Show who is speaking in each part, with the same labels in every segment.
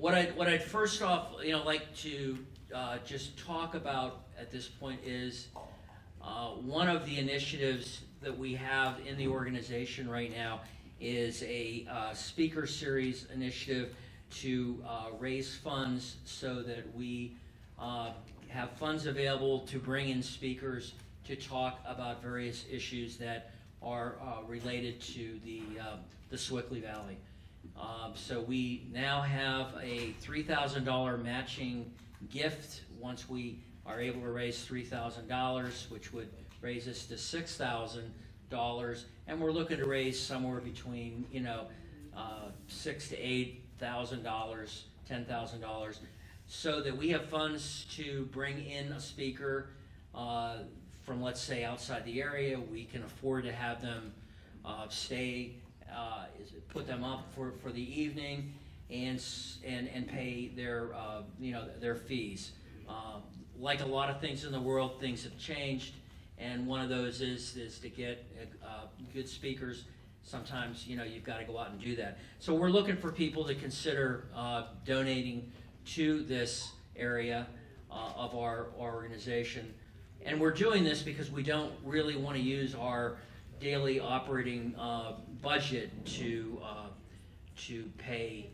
Speaker 1: what I'd first off, like to just talk about at this point is one of the initiatives that we have in the organization right now is a speaker series initiative to raise funds so that we have funds available to bring in speakers to talk about various issues that are related to the Sewickley Valley. So we now have a $3,000 matching gift once we are able to raise $3,000, which would raise us to $6,000, and we're looking to raise somewhere between $6,000 to $8,000, $10,000, so that we have funds to bring in a speaker from, let's say, outside the area. We can afford to have them stay, put them up for the evening, and pay their their fees. Like a lot of things in the world, things have changed, and one of those is to get good speakers. Sometimes you've got to go out and do that. So we're looking for people to consider donating to this area of our organization, and we're doing this because we don't really want to use our daily operating budget to pay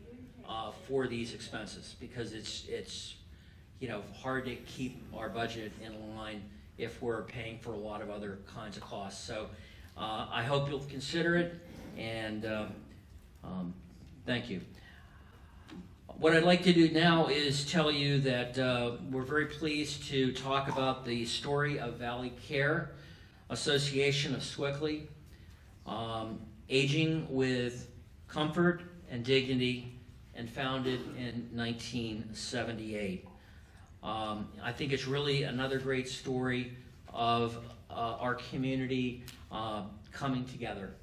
Speaker 1: for these expenses, because it's hard to keep our budget in line if we're paying for a lot of other kinds of costs. So I hope you'll consider it, and thank you. What I'd like to do now is tell you that we're very pleased to talk about the story of Valley Care Association of Sewickley, aging with comfort and dignity, and founded in 1978. I think it's really another great story of our community coming together,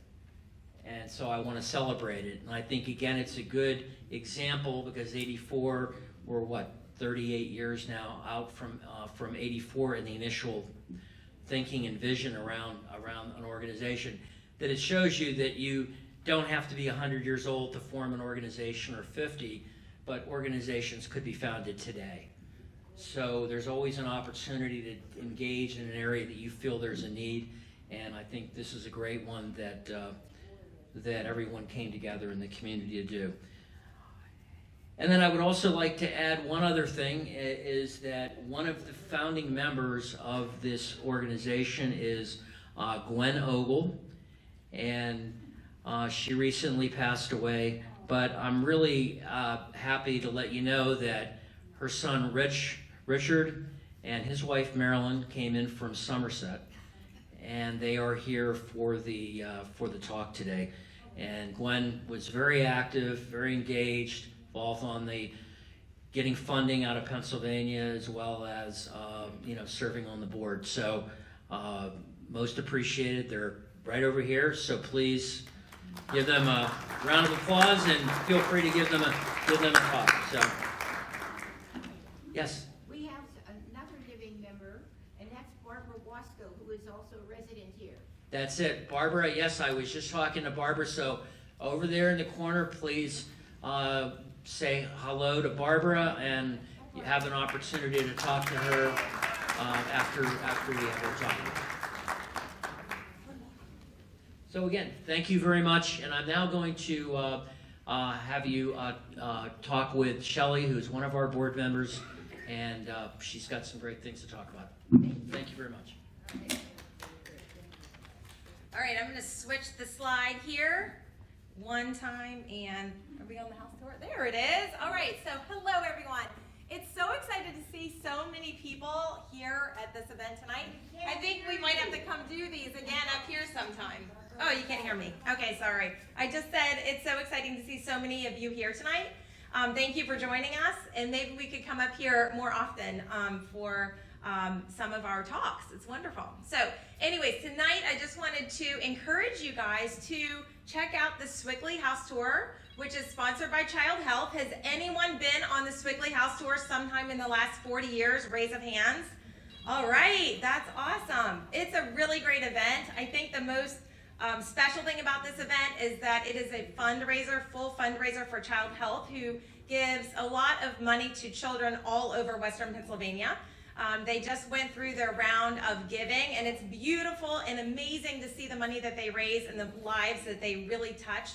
Speaker 1: and so I want to celebrate it. And I think, again, it's a good example, because 84, we're 38 years now out from 84 in the initial thinking and vision around an organization, that it shows you that you don't have to be 100 years old to form an organization, or 50, but organizations could be founded today. So there's always an opportunity to engage in an area that you feel there's a need, and I think this is a great one that everyone came together in the community to do. And then I would also like to add one other thing, is that one of the founding members of this organization is Gwen Ogle, and she recently passed away, but I'm really happy to let you know that her son Richard and his wife Marilyn came in from Somerset, and they are here for the talk today. And Gwen was very active, very engaged, involved on the getting funding out of Pennsylvania, as well as serving on the board. So most appreciated. They're right over here, so please give them a round of applause, and feel free to give them a talk. So yes.
Speaker 2: We have another living member, and that's Barbara Wasco, who is also a resident here.
Speaker 1: That's it, Barbara. Yes, I was just talking to Barbara. So over there in the corner, please say hello to Barbara, and you have an opportunity to talk to her after we have her talk. So again, thank you very much, and I'm now going to have you talk with Shelley, who's one of our board members, and she's got some great things to talk about. Thank you very much.
Speaker 3: All right, I'm going to switch the slide here one time, and are we on the house tour? There it is. All right, so hello everyone. It's so excited to see so many people here at this event tonight. I think we might have to come do these again up here sometime. Oh, you can't hear me. Okay, sorry. I just said it's so exciting to see so many of you here tonight. Thank you for joining us, and maybe we could come up here more often for some of our talks. It's wonderful. So anyways, tonight I just wanted to encourage you guys to check out the Sewickley House Tour, which is sponsored by Child Health. Has anyone been on the Sewickley House Tour sometime in the last 40 years? Raise of hands. All right, that's awesome. It's a really great event. I think the most special thing about this event is that it is a fundraiser, full fundraiser for Child Health, who gives a lot of money to children all over Western Pennsylvania. They just went through their round of giving, and it's beautiful and amazing to see the money that they raise and the lives that they really touch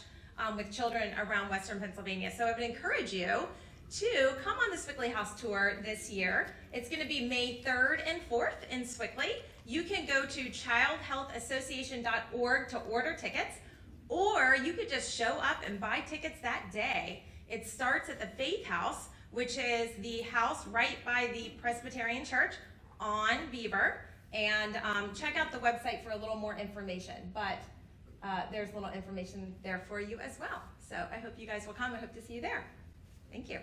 Speaker 3: with children around Western Pennsylvania. So I would encourage you to come on the Sewickley House Tour this year. It's going to be May 3rd and 4th in Sewickley. You can go to childhealthassociation.org to order tickets, or you could just show up and buy tickets that day. It starts at the Faith House, which is the house right by the Presbyterian Church on Beaver, and check out the website for a little more information, but there's a little information there for you as well. So I hope you guys will come. I hope to see you there. Thank you.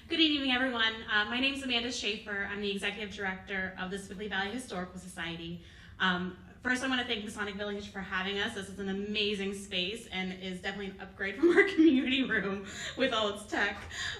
Speaker 4: Good evening, everyone. My name is Amanda Schaefer. I'm the Executive Director of the Sewickley Valley Historical Society. First, I want to thank Masonic Village for having us. This is an amazing space and is definitely an upgrade from our community room with all its tech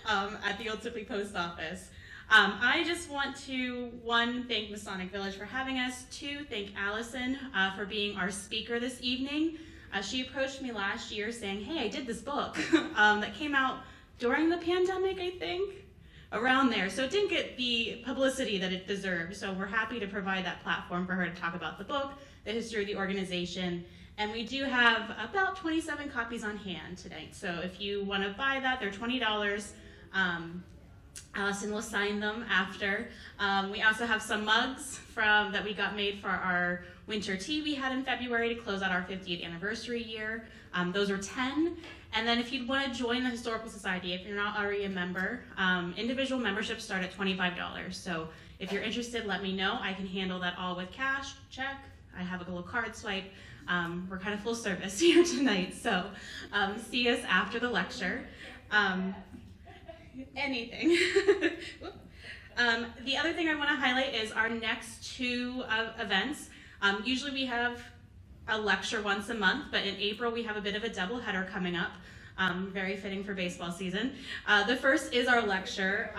Speaker 4: at the old Sewickley Post Office. I just want to, one, thank Masonic Village for having us, two, thank Allison for being our speaker this evening. She approached me last year saying, hey, I did this book that came out during the pandemic, I think, around there. So it didn't get the publicity that it deserved. So we're happy to provide that platform for her to talk about the book, the history of the organization. And we do have about 27 copies on hand tonight. So if you want to buy that, they're $20. Allison will sign them after. We also have some mugs that we got made for our winter tea we had in February to close out our 50th anniversary year. Those are 10. And then if you'd want to join the Historical Society, if you're not already a member, individual memberships start at $25. So if you're interested, let me know. I can handle that all with cash, check. I have a little card swipe. We're kind of full service here tonight. So see us after the lecture. Anything. The other thing I want to highlight is our next two events. Usually we have a lecture once a month, but in April we have a bit of a doubleheader coming up. Very fitting for baseball season. The first is our lecture,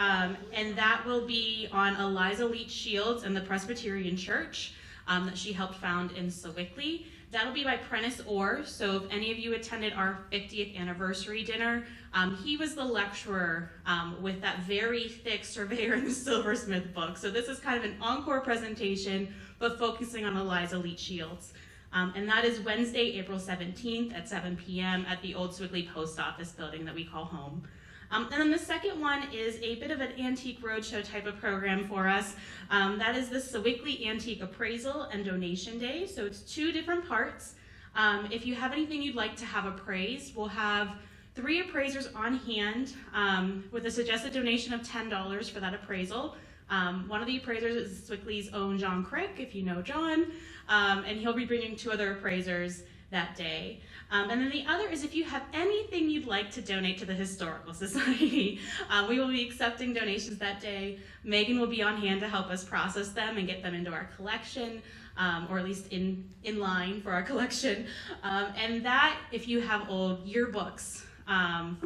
Speaker 4: and that will be on Eliza Leach Shields and the Presbyterian Church that she helped found in Sewickley. That'll be by Prentice Orr, so if any of you attended our 50th anniversary dinner, he was the lecturer with that very thick Surveyor and the Silversmith book. So this is kind of an encore presentation, but focusing on Eliza Leach Shields. And that is Wednesday, April 17th at 7 p.m. at the old Sewickley Post Office building that we call home. And then the second one is a bit of an antique roadshow type of program for us. That is the Sewickley Antique Appraisal and Donation Day. So it's two different parts. If you have anything you'd like to have appraised, we'll have 3 appraisers on hand with a suggested donation of $10 for that appraisal. One of the appraisers is Sewickley's own John Crick, if you know John, and he'll be bringing 2 other appraisers that day. And then the other is if you have anything you'd like to donate to the Historical Society, we will be accepting donations that day. Megan will be on hand to help us process them and get them into our collection, or at least in line for our collection. And that, if you have old yearbooks,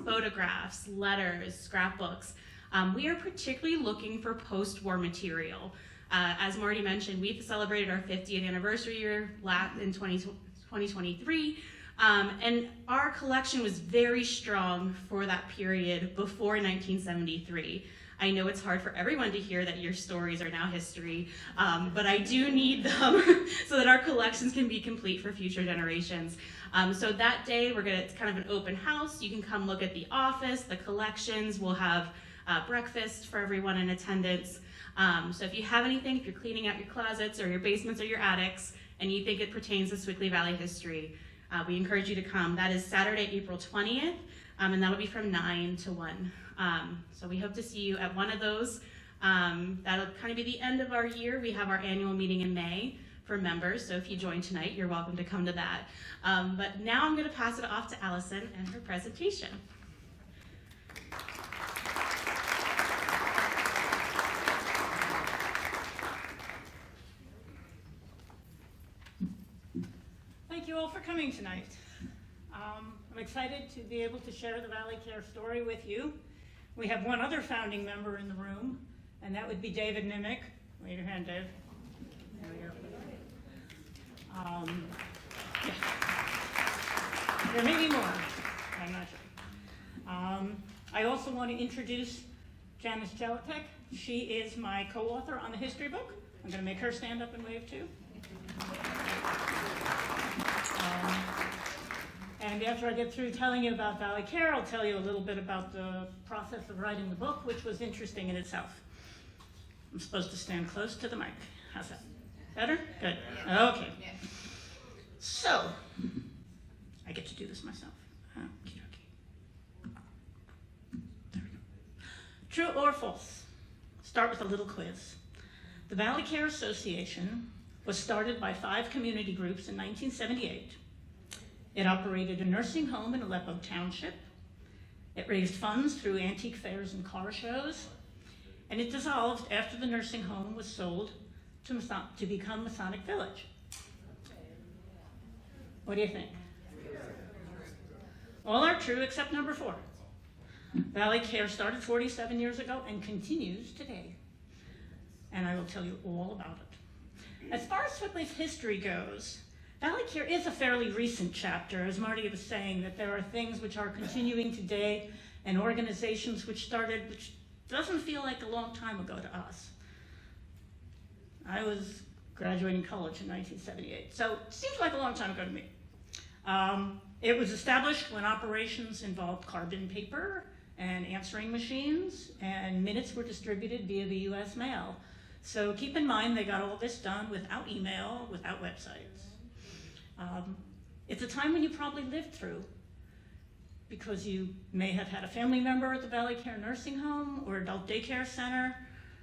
Speaker 4: photographs, letters, scrapbooks, we are particularly looking for post-war material. As Marty mentioned, we've celebrated our 50th anniversary year in 2023, and our collection was very strong for that period before 1973. I know it's hard for everyone to hear that your stories are now history, but I do need them so that our collections can be complete for future generations. So that day, it's kind of an open house. You can come look at the office, the collections. We'll have breakfast for everyone in attendance. So if you have anything, if you're cleaning out your closets or your basements or your attics, and you think it pertains to Sewickley Valley history, we encourage you to come. That is Saturday, April 20th, and that will be from 9 to 1. So we hope to see you at one of those. That'll kind of be the end of our year. We have our annual meeting in May for members, so if you join tonight, you're welcome to come to that. But now I'm going to pass it off to Allison and her presentation.
Speaker 5: Thank you all for coming tonight. I'm excited to be able to share the Valley Care story with you. We have one other founding member in the room, and that would be David Nimick. Wave your hand, Dave. There we go. Yeah. There may be more, I'm not sure. I also want to introduce Janice Jelitek. She is my co-author on the history book. I'm going to make her stand up and wave too. And after I get through telling you about Valley Care, I'll tell you a little bit about the process of writing the book, which was interesting in itself. I'm supposed to stand close to the mic. How's that? Better? Good. Okay. So, I get to do this myself. Okey-dokey. There we go. True or false? Start with a little quiz. The Valley Care Association was started by 5 community groups in 1978. It operated a nursing home in Aleppo Township. It raised funds through antique fairs and car shows. And it dissolved after the nursing home was sold to become Masonic Village. What do you think? All are true except number 4. Valley Care started 47 years ago and continues today. And I will tell you all about it. As far as Sewickley's history goes, Valley Care is a fairly recent chapter. As Marty was saying, that there are things which are continuing today and organizations which started, which doesn't feel like a long time ago to us. I was graduating college in 1978, so it seems like a long time ago to me. It was established when operations involved carbon paper and answering machines, and minutes were distributed via the US mail. So keep in mind, they got all this done without email, without websites. It's a time when you probably lived through, because you may have had a family member at the Valley Care Nursing Home or Adult Daycare Center.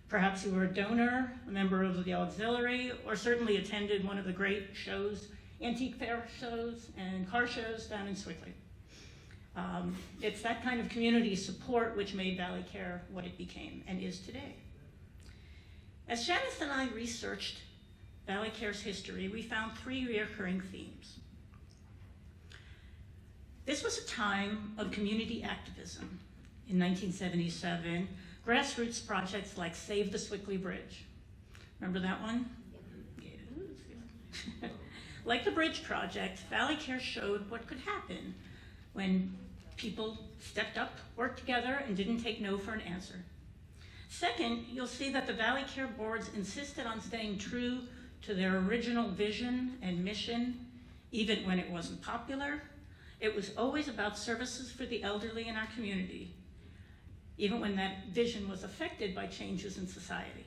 Speaker 5: Perhaps you were a donor, a member of the auxiliary, or certainly attended one of the great shows, antique fair shows and car shows down in Sewickley. It's that kind of community support which made Valley Care what it became and is today. As Janice and I researched Valley Care's history, we found 3 recurring themes. This was a time of community activism. In 1977, grassroots projects like Save the Sewickley Bridge. Remember that one? Yeah. Like the bridge project, Valley Care showed what could happen when people stepped up, worked together, and didn't take no for an answer. Second, you'll see that the Valley Care boards insisted on staying true to their original vision and mission, even when it wasn't popular. It was always about services for the elderly in our community, even when that vision was affected by changes in society.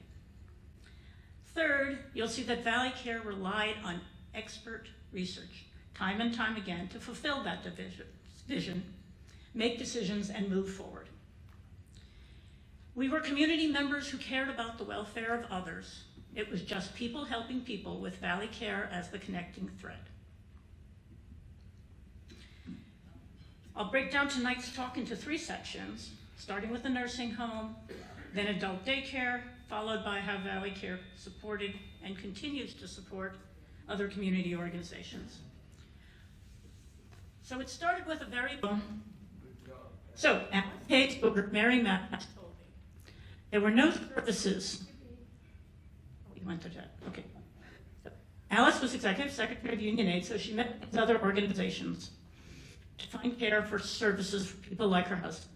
Speaker 5: Third, you'll see that Valley Care relied on expert research, time and time again, to fulfill that vision, make decisions, and move forward. We were community members who cared about the welfare of others. It was just people helping people, with Valley Care as the connecting thread. I'll break down tonight's talk into 3 sections, starting with the nursing home, then adult daycare, followed by how Valley Care supported and continues to support other community organizations. So it started with a very Kate over Mary Matt told me there were no services. We went to that. Okay. So Alice was executive secretary of Union Aid, so she met with other organizations to find care for services for people like her husband.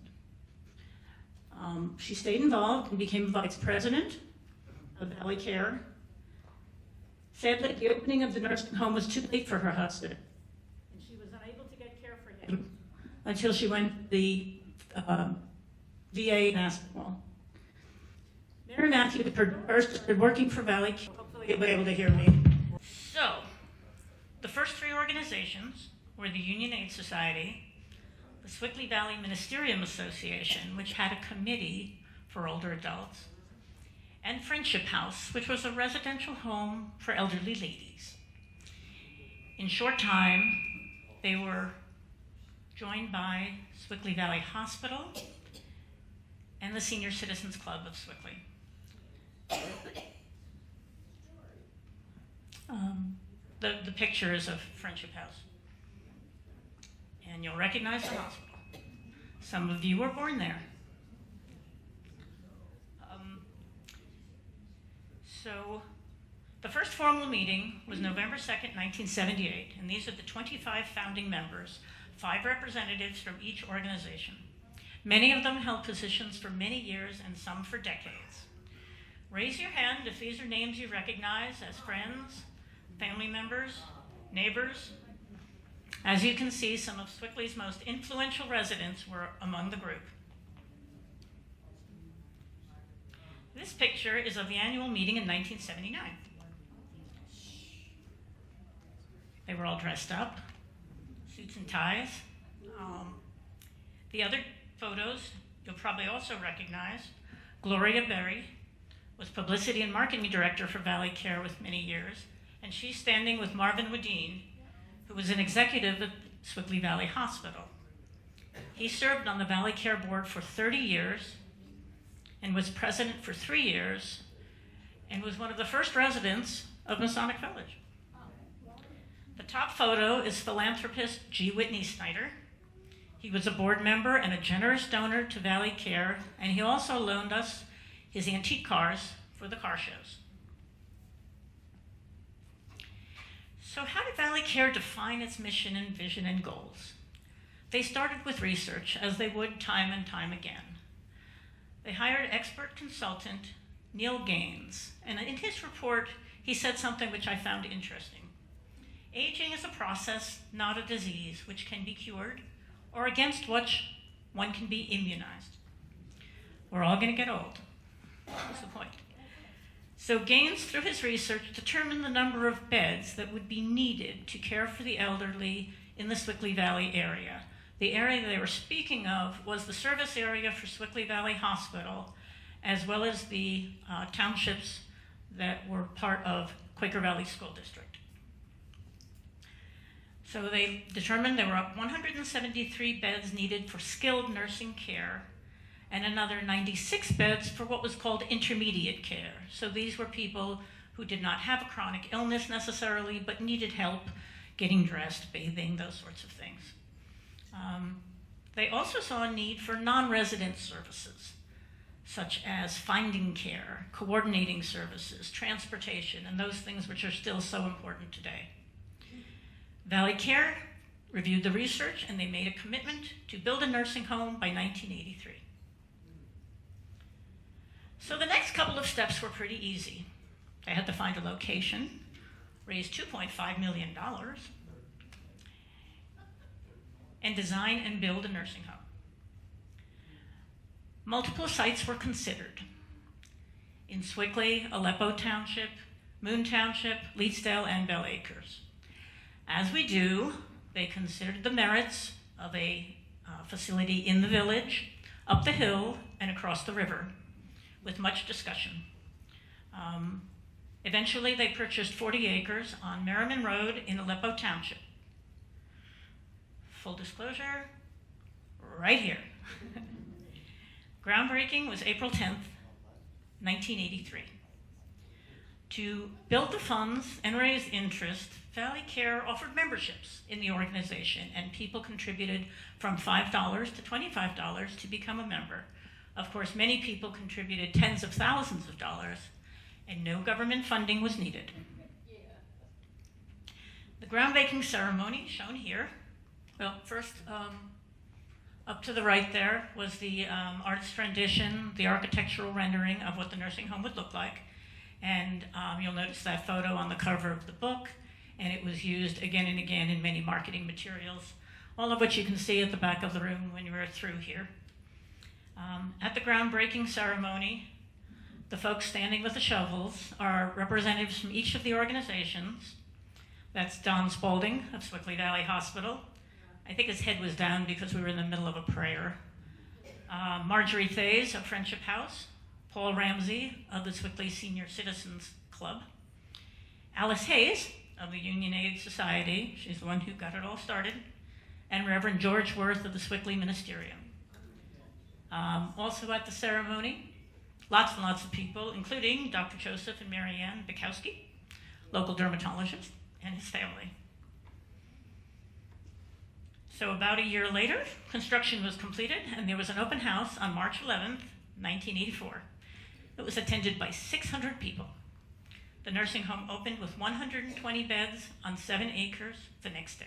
Speaker 5: She stayed involved and became vice president of Valley Care. Sadly, the opening of the nursing home was too late for her husband, and she was unable to get care for him until she went to the VA in Aspinwall. Mary Matthew first started working for Valley Care. Hopefully you'll be able to hear me. So, the first 3 organizations were the Union Aid Society, the Sewickley Valley Ministerium Association, which had a committee for older adults, and Friendship House, which was a residential home for elderly ladies. In short time, they were joined by Sewickley Valley Hospital and the Senior Citizens Club of Sewickley. The picture is of Friendship House. And you'll recognize the hospital. Some of you were born there. So The first formal meeting was November 2nd, 1978, and these are the 25 founding members, 5 representatives from each organization. Many of them held positions for many years and some for decades. Raise your hand if these are names you recognize as friends, family members, neighbors. As you can see, some of Sewickley's most influential residents were among the group. This picture is of the annual meeting in 1979. They were all dressed up, suits and ties. The other photos you'll probably also recognize. Gloria Berry was publicity and marketing director for Valley Care with many years, and she's standing with Marvin Wadeen, who was an executive at Sewickley Valley Hospital. He served on the Valley Care board for 30 years and was president for 3 years and was one of the first residents of Masonic Village. The top photo is philanthropist G. Whitney Snyder. He was a board member and a generous donor to Valley Care, and he also loaned us his antique cars for the car shows. So how did Valley Care define its mission and vision and goals? They started with research, as they would time and time again. They hired expert consultant Neil Gaines, and in his report, he said something which I found interesting. Aging is a process, not a disease, which can be cured, or against which one can be immunized. We're all going to get old. That's the point. So Gaines, through his research, determined the number of beds that would be needed to care for the elderly in the Sewickley Valley area. The area they were speaking of was the service area for Sewickley Valley Hospital, as well as the townships that were part of Quaker Valley School District. So they determined there were 173 beds needed for skilled nursing care and another 96 beds for what was called intermediate care. So these were people who did not have a chronic illness necessarily, but needed help getting dressed, bathing, those sorts of things. They also saw a need for non-resident services, such as finding care, coordinating services, transportation, and those things which are still so important today. Valley Care reviewed the research, and they made a commitment to build a nursing home by 1983. So the next couple of steps were pretty easy. They had to find a location, raise $2.5 million, and design and build a nursing home. Multiple sites were considered. In Sewickley, Aleppo Township, Moon Township, Leetsdale, and Bell Acres. As we do, they considered the merits of a facility in the village, up the hill, and across the river, with much discussion. Eventually, they purchased 40 acres on Merriman Road in Aleppo Township. Full disclosure, right here. Groundbreaking was April 10th, 1983. To build the funds and raise interest, Valley Care offered memberships in the organization, and people contributed from $5 to $25 to become a member. Of course, many people contributed tens of thousands of dollars, and no government funding was needed. The groundbreaking ceremony, shown here. Well, first, up to the right there was the artist's rendition, the architectural rendering of what the nursing home would look like. And you'll notice that photo on the cover of the book, and it was used again and again in many marketing materials, all of which you can see at the back of the room when you're through here. At the groundbreaking ceremony, the folks standing with the shovels are representatives from each of the organizations. That's Don Spaulding of Sewickley Valley Hospital. I think his head was down because we were in the middle of a prayer. Marjorie Thays of Friendship House. Paul Ramsey of the Sewickley Senior Citizens Club. Alice Hayes of the Union Aid Society. She's the one who got it all started. And Reverend George Worth of the Sewickley Ministerium. Also at the ceremony, lots and lots of people, including Dr. Joseph and Marianne Bukowski, local dermatologist, and his family. So about a year later, construction was completed, and there was an open house on March 11th, 1984. It was attended by 600 people. The nursing home opened with 120 beds on 7 acres the next day.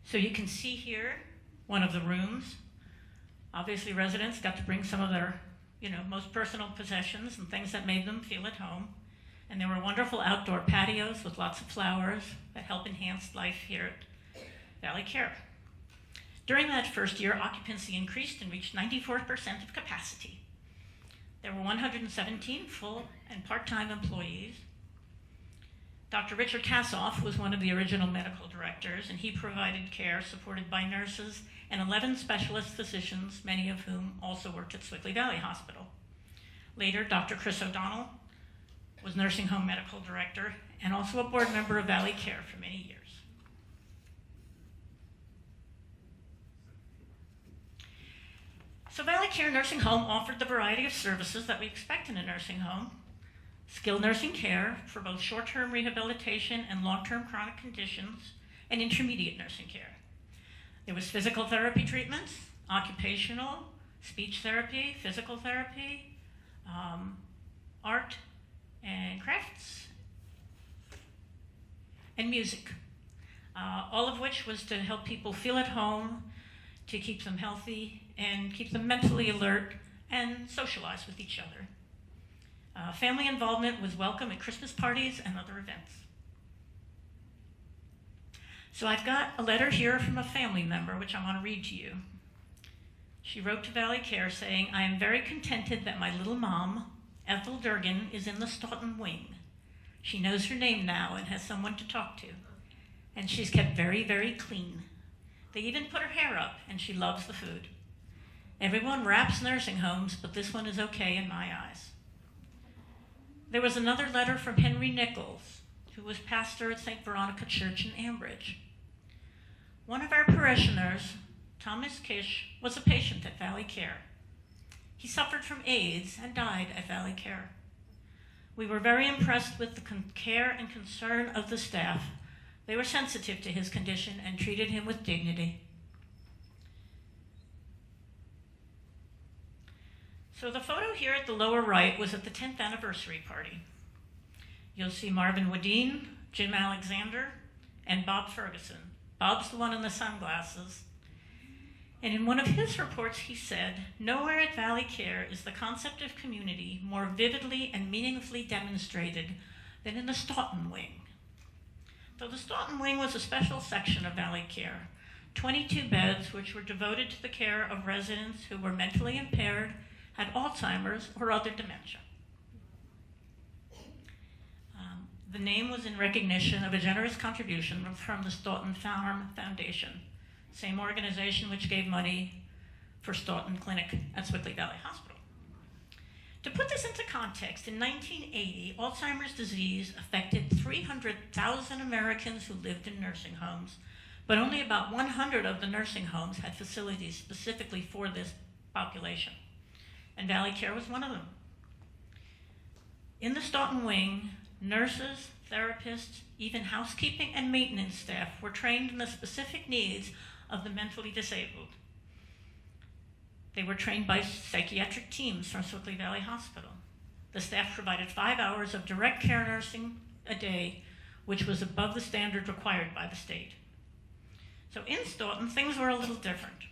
Speaker 5: So you can see here one of the rooms. Obviously, residents got to bring some of their, most personal possessions and things that made them feel at home. And there were wonderful outdoor patios with lots of flowers that help enhance life here at Valley Care. During that first year, occupancy increased and reached 94% of capacity. There were 117 full and part-time employees. Dr. Richard Kassoff was one of the original medical directors, and he provided care supported by nurses and 11 specialist physicians, many of whom also worked at Sewickley Valley Hospital. Later, Dr. Chris O'Donnell was nursing home medical director and also a board member of Valley Care for many years. So Valley Care Nursing Home offered the variety of services that we expect in a nursing home. Skilled nursing care for both short-term rehabilitation and long-term chronic conditions, and intermediate nursing care. There was physical therapy treatments, occupational, speech therapy, physical therapy, art and crafts, and music, all of which was to help people feel at home, to keep them healthy, and keep them mentally alert and socialize with each other. Family involvement was welcome at Christmas parties and other events. So I've got a letter here from a family member, which I want to read to you. She wrote to Valley Care saying, "I am very contented that my little mom, Ethel Durgan, is in the Stoughton wing. She knows her name now and has someone to talk to. And she's kept very, very clean. They even put her hair up, and she loves the food. Everyone raps nursing homes, but this one is okay in my eyes." There was another letter from Henry Nichols, who was pastor at St. Veronica Church in Ambridge. One of our parishioners, Thomas Kish, was a patient at Valley Care. He suffered from AIDS and died at Valley Care. We were very impressed with the care and concern of the staff. They were sensitive to his condition and treated him with dignity. So the photo here at the lower right was at the 10th anniversary party. You'll see Marvin Wadeen, Jim Alexander, and Bob Ferguson. Bob's the one in the sunglasses. And in one of his reports he said, "Nowhere at Valley Care is the concept of community more vividly and meaningfully demonstrated than in the Stoughton wing." So the Stoughton wing was a special section of Valley Care, 22 beds which were devoted to the care of residents who were mentally impaired, had Alzheimer's or other dementia. The name was in recognition of a generous contribution from the Stoughton Farm Foundation, same organization which gave money for Stoughton Clinic at Sewickley Valley Hospital. To put this into context, in 1980, Alzheimer's disease affected 300,000 Americans who lived in nursing homes, but only about 100 of the nursing homes had facilities specifically for this population. And Valley Care was one of them. In the Stoughton wing, nurses, therapists, even housekeeping and maintenance staff were trained in the specific needs of the mentally disabled. They were trained by psychiatric teams from Sewickley Valley Hospital. The staff provided 5 hours of direct care nursing a day, which was above the standard required by the state. So in Stoughton, things were a little different.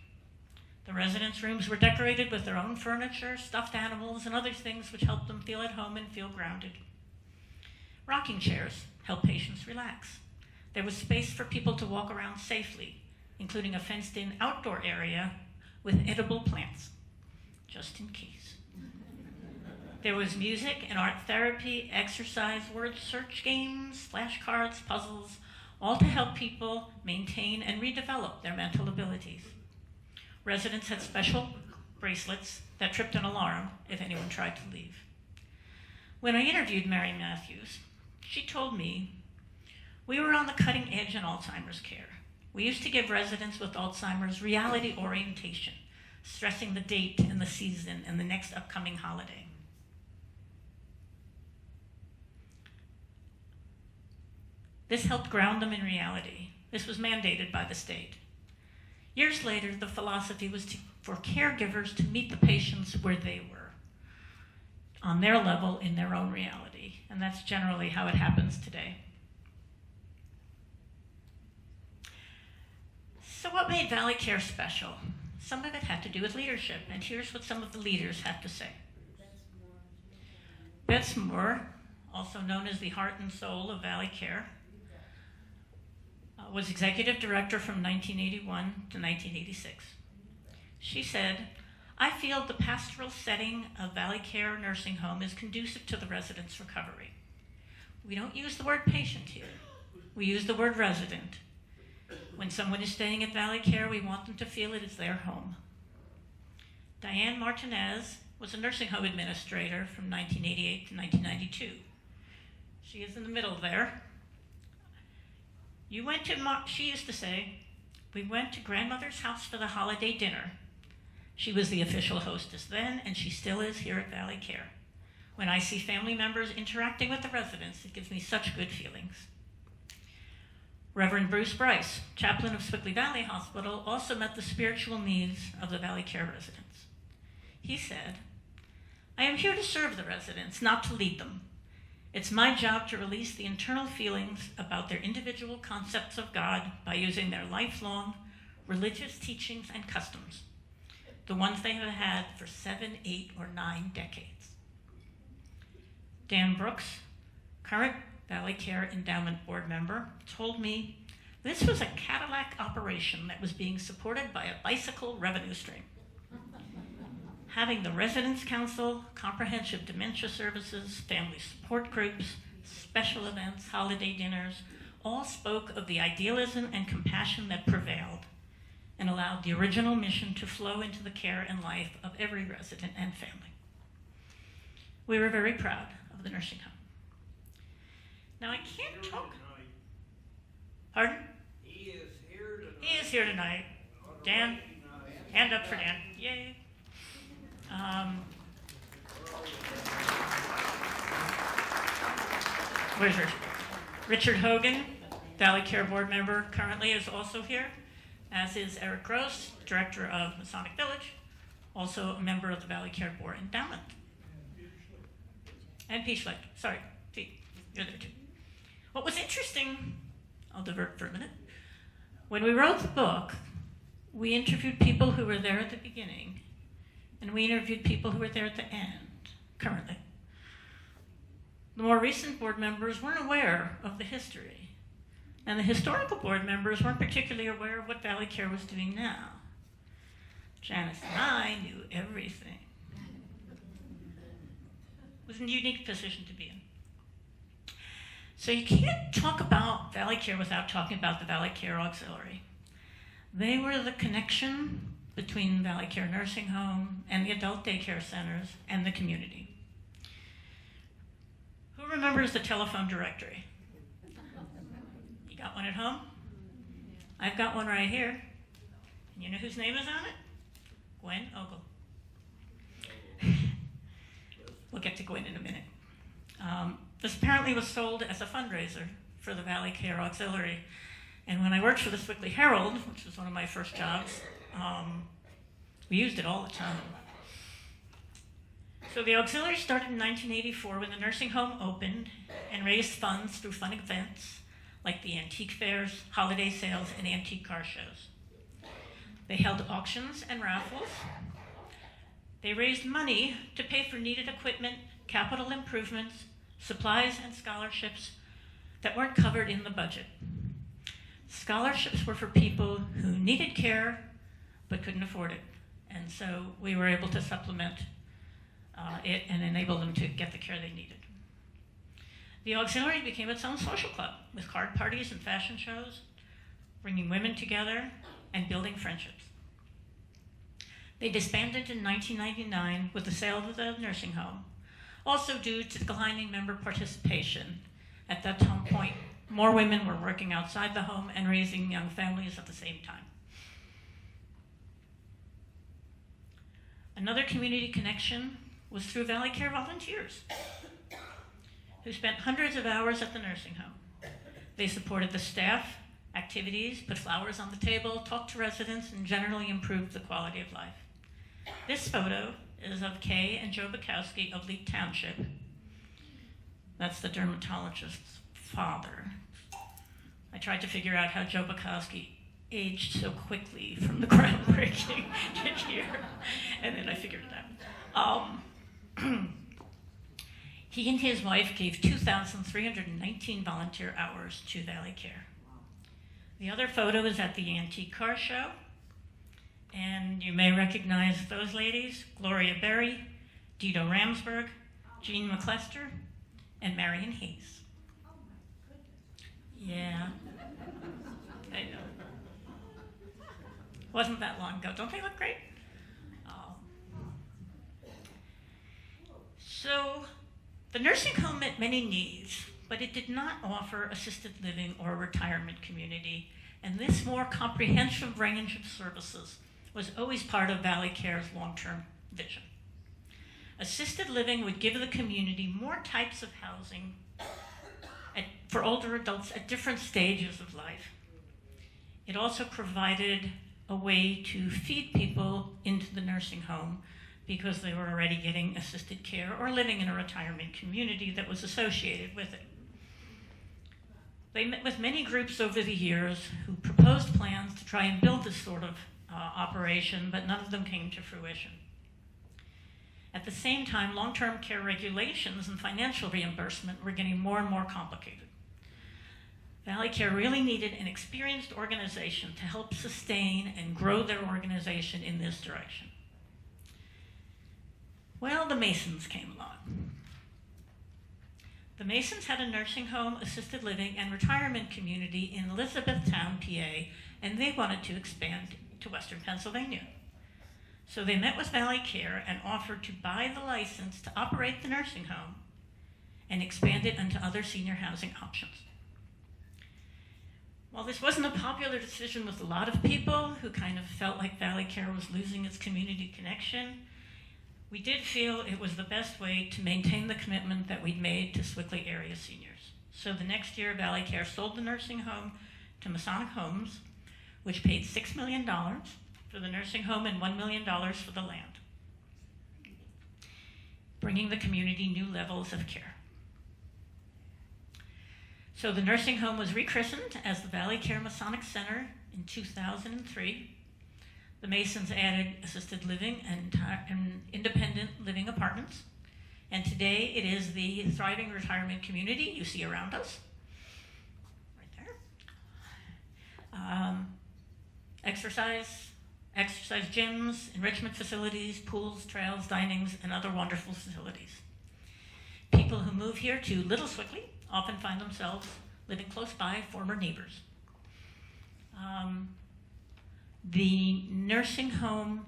Speaker 5: The residents' rooms were decorated with their own furniture, stuffed animals, and other things which helped them feel at home and feel grounded. Rocking chairs help patients relax. There was space for people to walk around safely, including a fenced-in outdoor area with edible plants, just in case. There was music and art therapy, exercise, word search games, flashcards, puzzles, all to help people maintain and redevelop their mental abilities. Residents had special bracelets that tripped an alarm if anyone tried to leave. When I interviewed Mary Matthews, she told me, "We were on the cutting edge in Alzheimer's care. We used to give residents with Alzheimer's reality orientation, stressing the date and the season and the next upcoming holiday. This helped ground them in reality. This was mandated by the state. Years later, the philosophy was to for caregivers to meet the patients where they were, on their level, in their own reality. And that's generally how it happens today. So what made Valley Care special? Some of it had to do with leadership, and here's what some of the leaders have to say. Bets Moore, also known as the heart and soul of Valley Care, was executive director from 1981 to 1986. She said, "I feel the pastoral setting of Valley Care Nursing Home is conducive to the residents' recovery. We don't use the word patient here. We use the word resident. When someone is staying at Valley Care, we want them to feel it is their home." Diane Martinez was a nursing home administrator from 1988 to 1992. She is in the middle there. She used to say, "We went to grandmother's house for the holiday dinner." She was the official hostess then, and she still is here at Valley Care. When I see family members interacting with the residents, it gives me such good feelings. Reverend Bruce Bryce, chaplain of Sewickley Valley Hospital, also met the spiritual needs of the Valley Care residents. He said, "I am here to serve the residents, not to lead them. It's my job to release the internal feelings about their individual concepts of God by using their lifelong religious teachings and customs, the ones they have had for 7, 8, or 9 decades. Dan Brooks, current Valley Care Endowment Board member, told me this was a Cadillac operation that was being supported by a bicycle revenue stream. Having the Residence Council, comprehensive dementia services, family support groups, special events, holiday dinners, all spoke of the idealism and compassion that prevailed and allowed the original mission to flow into the care and life of every resident and family. We were very proud of the nursing home. Now I can't talk. Pardon?
Speaker 6: He is here tonight.
Speaker 5: He is here tonight. Dan, hand up for Dan. Yay. Where's Richard? Richard Hogan, Valley Care Board member, currently is also here, as is Eric Gross, director of Masonic Village, also a member of the Valley Care Board Endowment. And Pete Schlechter. Sorry, Pete, you're there too. What was interesting, I'll divert for a minute. When we wrote the book, we interviewed people who were there at the beginning, and we interviewed people who were there at the end, currently. The more recent board members weren't aware of the history, and the historical board members weren't particularly aware of what Valley Care was doing now. Janice and I knew everything. It was a unique position to be in. So you can't talk about Valley Care without talking about the Valley Care Auxiliary. They were the connection between Valley Care Nursing Home and the adult daycare centers and the community. Who remembers the telephone directory? You got one at home? I've got one right here. And you know whose name is on it? Gwen Ogle. We'll get to Gwen in a minute. This apparently was sold as a fundraiser for the Valley Care Auxiliary. And when I worked for the Sewickley Herald, which was one of my first jobs, we used it all the time. So the auxiliary started in 1984 when the nursing home opened and raised funds through fun events like the antique fairs, holiday sales, and antique car shows. They held auctions and raffles. They raised money to pay for needed equipment, capital improvements, supplies, and scholarships that weren't covered in the budget. Scholarships were for people who needed care but couldn't afford it. And so we were able to supplement it and enable them to get the care they needed. The auxiliary became its own social club with card parties and fashion shows, bringing women together and building friendships. They disbanded in 1999 with the sale of the nursing home, also due to declining member participation. At that point, more women were working outside the home and raising young families at the same time. Another community connection was through Valley Care volunteers who spent hundreds of hours at the nursing home. They supported the staff, activities, put flowers on the table, talked to residents, and generally improved the quality of life. This photo is of Kay and Joe Bukowski of Leek Township. That's the dermatologist's father. I tried to figure out how Joe Bukowski aged so quickly from the groundbreaking to here, and then I figured it out. He and his wife gave 2,319 volunteer hours to Valley Care. The other photo is at the Antique Car Show, and you may recognize those ladies: Gloria Berry, Dito Ramsberg, Jean McClester, and Marion Hayes. Yeah, I know. Wasn't that long ago. Don't they look great? Oh. So, the nursing home met many needs, but it did not offer assisted living or a retirement community, and this more comprehensive range of services was always part of Valley Care's long-term vision. Assisted living would give the community more types of housing for older adults at different stages of life. It also provided a way to feed people into the nursing home because they were already getting assisted care or living in a retirement community that was associated with it. They met with many groups over the years who proposed plans to try and build this sort of operation, but none of them came to fruition. At the same time, long-term care regulations and financial reimbursement were getting more and more complicated. Valley Care really needed an experienced organization to help sustain and grow their organization in this direction. Well, the Masons came along. The Masons had a nursing home, assisted living, and retirement community in Elizabethtown, PA, and they wanted to expand to Western Pennsylvania. So they met with Valley Care and offered to buy the license to operate the nursing home and expand it into other senior housing options. While this wasn't a popular decision with a lot of people who kind of felt like Valley Care was losing its community connection, we did feel it was the best way to maintain the commitment that we'd made to Sewickley area seniors. So the next year, Valley Care sold the nursing home to Masonic Homes, which paid $6 million for the nursing home and $1 million for the land, bringing the community new levels of care. So the nursing home was rechristened as the Valley Care Masonic Center in 2003. The Masons added assisted living and independent living apartments. And today it is the thriving retirement community you see around us, right there. Exercise gyms, enrichment facilities, pools, trails, dinings, and other wonderful facilities. People who move here to Little Sewickley often find themselves living close by former neighbors. The nursing home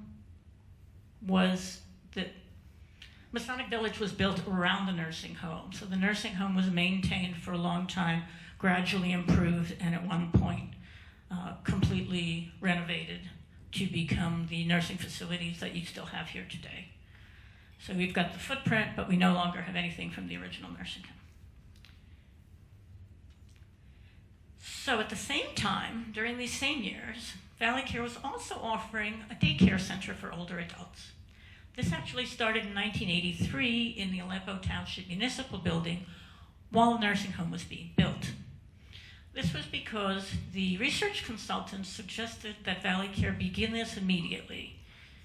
Speaker 5: Masonic Village was built around the nursing home. So the nursing home was maintained for a long time, gradually improved, and at one point completely renovated to become the nursing facilities that you still have here today. So we've got the footprint, but we no longer have anything from the original nursing home. So at the same time, during these same years, Valley Care was also offering a daycare center for older adults. This actually started in 1983 in the Aleppo Township Municipal Building while a nursing home was being built. This was because the research consultants suggested that Valley Care begin this immediately.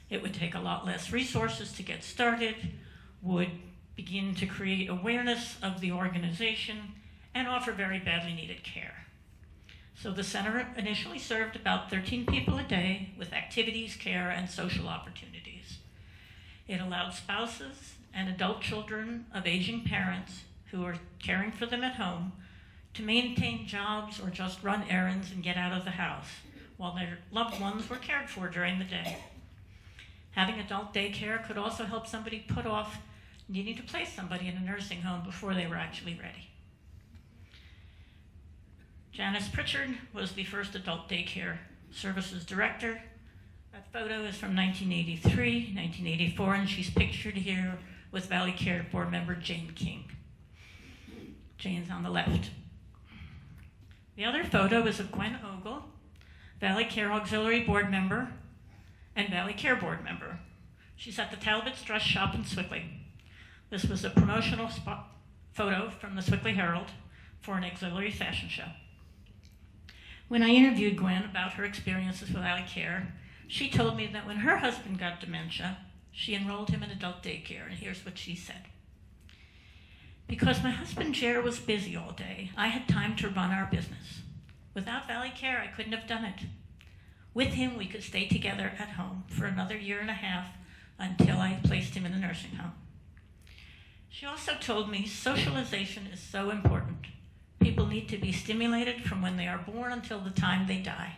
Speaker 5: It would take a lot less resources to get started, would begin to create awareness of the organization, and offer very badly needed care. So the center initially served about 13 people a day with activities, care, and social opportunities. It allowed spouses and adult children of aging parents who were caring for them at home to maintain jobs or just run errands and get out of the house while their loved ones were cared for during the day. Having adult daycare could also help somebody put off needing to place somebody in a nursing home before they were actually ready. Janice Pritchard was the first adult daycare services director. That photo is from 1983, 1984, and she's pictured here with Valley Care board member Jane King. Jane's on the left. The other photo is of Gwen Ogle, Valley Care Auxiliary board member and Valley Care board member. She's at the Talbot's Dress Shop in Sewickley. This was a promotional photo from the Sewickley Herald for an auxiliary fashion show. When I interviewed Gwen about her experiences with Valley Care, she told me that when her husband got dementia, she enrolled him in adult daycare, and here's what she said. Because my husband Jer was busy all day, I had time to run our business. Without Valley Care, I couldn't have done it. With him, we could stay together at home for another 1.5 years until I placed him in a nursing home. She also told me socialization is so important. People need to be stimulated from when they are born until the time they die.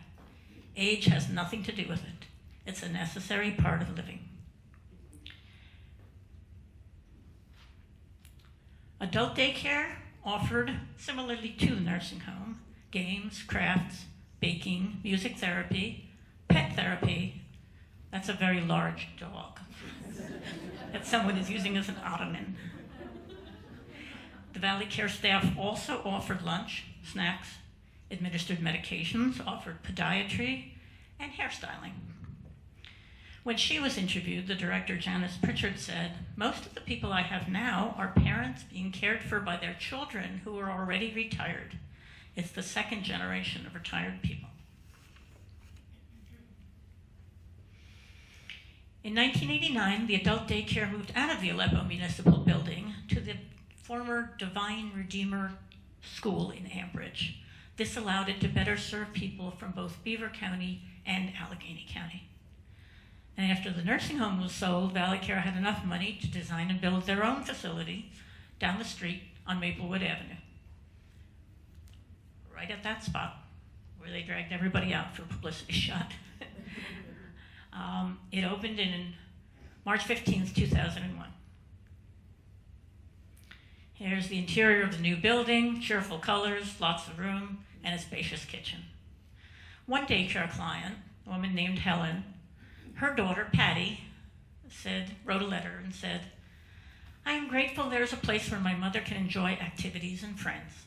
Speaker 5: Age has nothing to do with it. It's a necessary part of living. Adult daycare offered, similarly to the nursing home, games, crafts, baking, music therapy, pet therapy. That's a very large dog that someone is using as an ottoman. The Valley Care staff also offered lunch, snacks, administered medications, offered podiatry, and hairstyling. When she was interviewed, the director, Janice Pritchard, said, "Most of the people I have now are parents being cared for by their children who are already retired. It's the second generation of retired people." In 1989, the adult daycare moved out of the Aleppo Municipal Building to the former Divine Redeemer School in Ambridge. This allowed it to better serve people from both Beaver County and Allegheny County. And after the nursing home was sold, Valley Care had enough money to design and build their own facility down the street on Maplewood Avenue. Right at that spot where they dragged everybody out for a publicity shot. It opened in March 15th, 2001. Here's the interior of the new building, cheerful colors, lots of room, and a spacious kitchen. One daycare client, a woman named Helen, her daughter, Patty, wrote a letter and said, "I am grateful there is a place where my mother can enjoy activities and friends.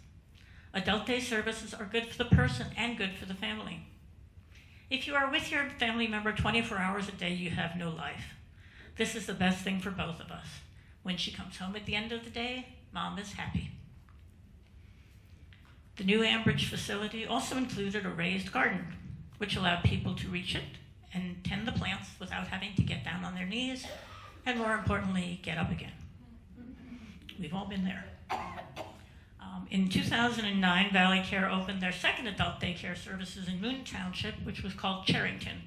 Speaker 5: Adult day services are good for the person and good for the family. If you are with your family member 24 hours a day, you have no life. This is the best thing for both of us. When she comes home at the end of the day, Mom is happy." The new Ambridge facility also included a raised garden, which allowed people to reach it and tend the plants without having to get down on their knees, and more importantly, get up again. We've all been there. In 2009, Valley Care opened their second adult daycare services in Moon Township, which was called Charrington.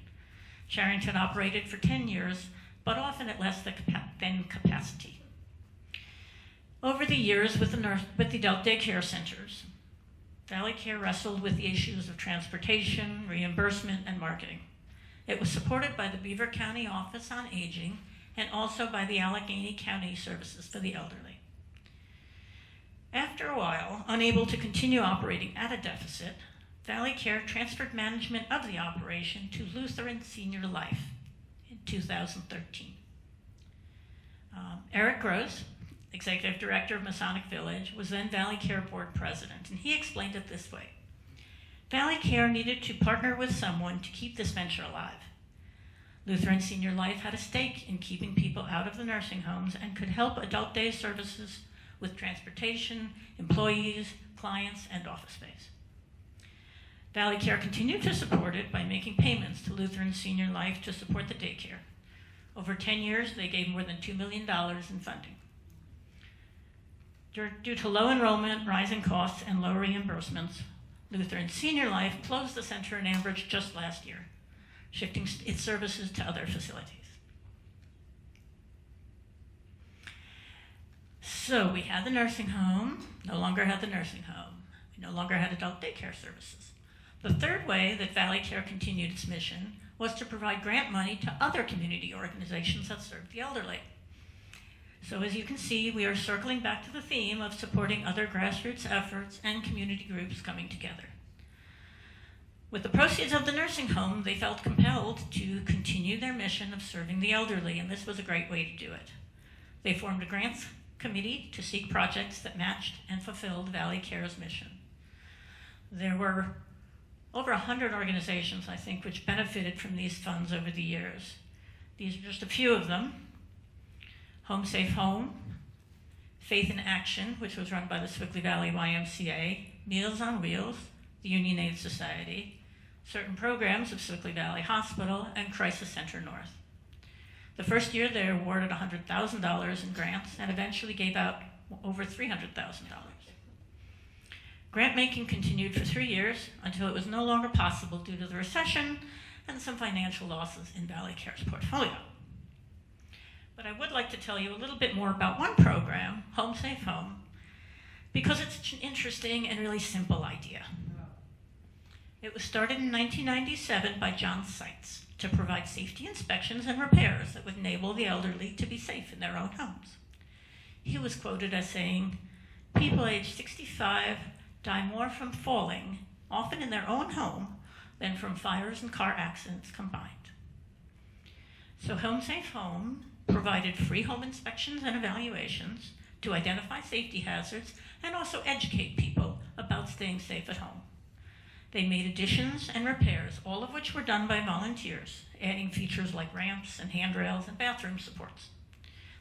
Speaker 5: Charrington operated for 10 years, but often at less than capacity. Over the years with the adult daycare centers, Valley Care wrestled with the issues of transportation, reimbursement, and marketing. It was supported by the Beaver County Office on Aging and also by the Allegheny County Services for the Elderly. After a while, unable to continue operating at a deficit, Valley Care transferred management of the operation to Lutheran Senior Life in 2013. Eric Gross, Executive Director of Masonic Village, was then Valley Care Board President, and he explained it this way. Valley Care needed to partner with someone to keep this venture alive. Lutheran Senior Life had a stake in keeping people out of the nursing homes and could help adult day services with transportation, employees, clients, and office space. Valley Care continued to support it by making payments to Lutheran Senior Life to support the daycare. Over 10 years, they gave more than $2 million in funding. Due to low enrollment, rising costs, and low reimbursements, Lutheran Senior Life closed the center in Ambridge just last year, shifting its services to other facilities. So we had the nursing home, no longer had the nursing home. We no longer had adult daycare services. The third way that Valley Care continued its mission was to provide grant money to other community organizations that serve the elderly. So as you can see, we are circling back to the theme of supporting other grassroots efforts and community groups coming together. With the proceeds of the nursing home, they felt compelled to continue their mission of serving the elderly, and this was a great way to do it. They formed a grants committee to seek projects that matched and fulfilled Valley Care's mission. There were over 100 organizations, I think, which benefited from these funds over the years. These are just a few of them. Home Safe Home, Faith in Action, which was run by the Sewickley Valley YMCA, Meals on Wheels, the Union Aid Society, certain programs of Sewickley Valley Hospital, and Crisis Center North. The first year they awarded $100,000 in grants and eventually gave out over $300,000. Grant making continued for 3 years until it was no longer possible due to the recession and some financial losses in ValleyCare's portfolio. But I would like to tell you a little bit more about one program, Home Safe Home, because it's an interesting and really simple idea. It was started in 1997 by John Seitz to provide safety inspections and repairs that would enable the elderly to be safe in their own homes. He was quoted as saying, "People aged 65 die more from falling, often in their own home, than from fires and car accidents combined." So Home Safe Home provided free home inspections and evaluations to identify safety hazards and also educate people about staying safe at home. They made additions and repairs, all of which were done by volunteers, adding features like ramps and handrails and bathroom supports.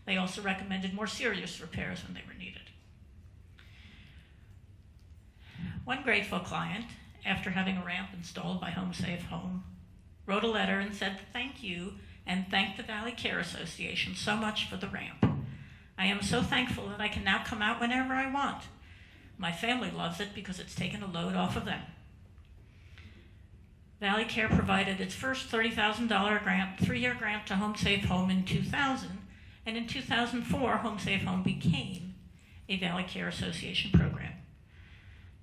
Speaker 5: They also recommended more serious repairs when they were needed. One grateful client, after having a ramp installed by Home Safe Home, wrote a letter and said thank you and thanked the Valley Care Association so much for the ramp. "I am so thankful that I can now come out whenever I want. My family loves it because it's taken a load off of them." Valley Care provided its first $30,000 grant, 3-year grant to Home Safe Home in 2000, and in 2004, Home Safe Home became a Valley Care Association program.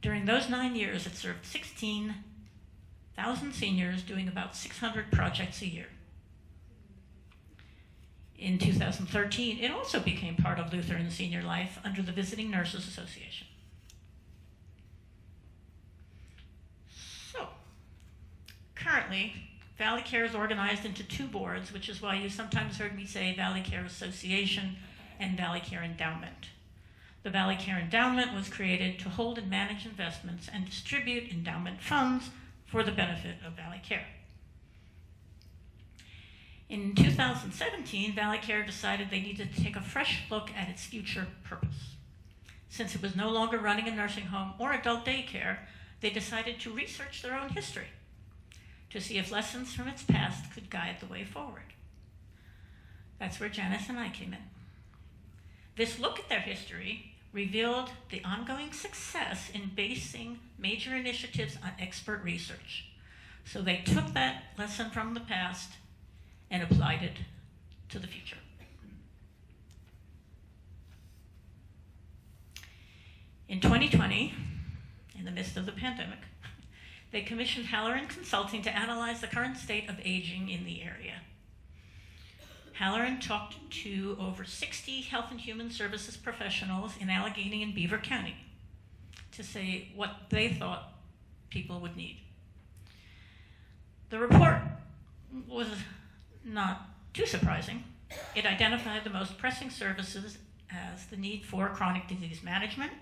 Speaker 5: During those 9 years, it served 16,000 seniors, doing about 600 projects a year. In 2013, it also became part of Lutheran Senior Life under the Visiting Nurses Association. So, currently, Valley Care is organized into 2 boards, which is why you sometimes heard me say Valley Care Association and Valley Care Endowment. The Valley Care Endowment was created to hold and manage investments and distribute endowment funds for the benefit of Valley Care. In 2017, Valley Care decided they needed to take a fresh look at its future purpose. Since it was no longer running a nursing home or adult daycare, they decided to research their own history to see if lessons from its past could guide the way forward. That's where Janice and I came in. This look at their history revealed the ongoing success in basing major initiatives on expert research. So they took that lesson from the past and applied it to the future. In 2020, in the midst of the pandemic, they commissioned Halloran Consulting to analyze the current state of aging in the area. Halloran talked to over 60 Health and Human Services professionals in Allegheny and Beaver County to say what they thought people would need. The report was not too surprising. It identified the most pressing services as the need for chronic disease management,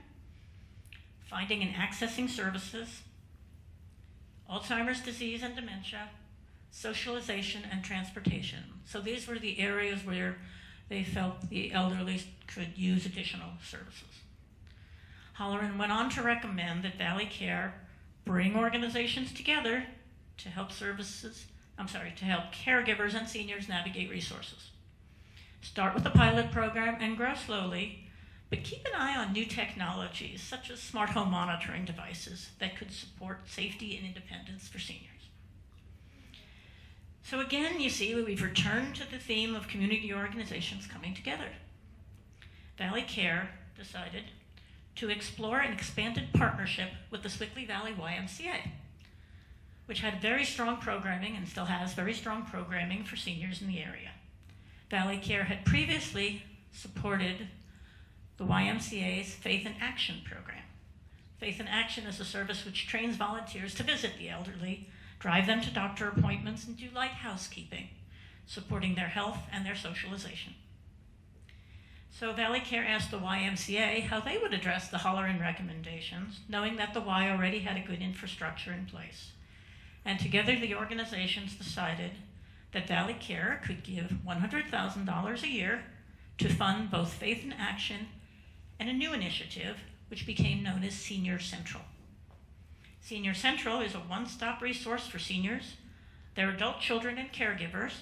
Speaker 5: finding and accessing services, Alzheimer's disease and dementia, socialization, and transportation. So these were the areas where they felt the elderly could use additional services. Halloran went on to recommend that Valley Care bring organizations together to help caregivers and seniors navigate resources. Start with a pilot program and grow slowly, but keep an eye on new technologies such as smart home monitoring devices that could support safety and independence for seniors. So again, you see, we've returned to the theme of community organizations coming together. Valley Care decided to explore an expanded partnership with the Sewickley Valley YMCA, which had very strong programming and still has very strong programming for seniors in the area. Valley Care had previously supported the YMCA's Faith in Action program. Faith in Action is a service which trains volunteers to visit the elderly, drive them to doctor appointments, and do light housekeeping, supporting their health and their socialization. So Valley Care asked the YMCA how they would address the Halloran recommendations, knowing that the Y already had a good infrastructure in place. And together the organizations decided that Valley Care could give $100,000 a year to fund both Faith in Action and a new initiative which became known as Senior Central. Senior Central is a one-stop resource for seniors, their adult children, and caregivers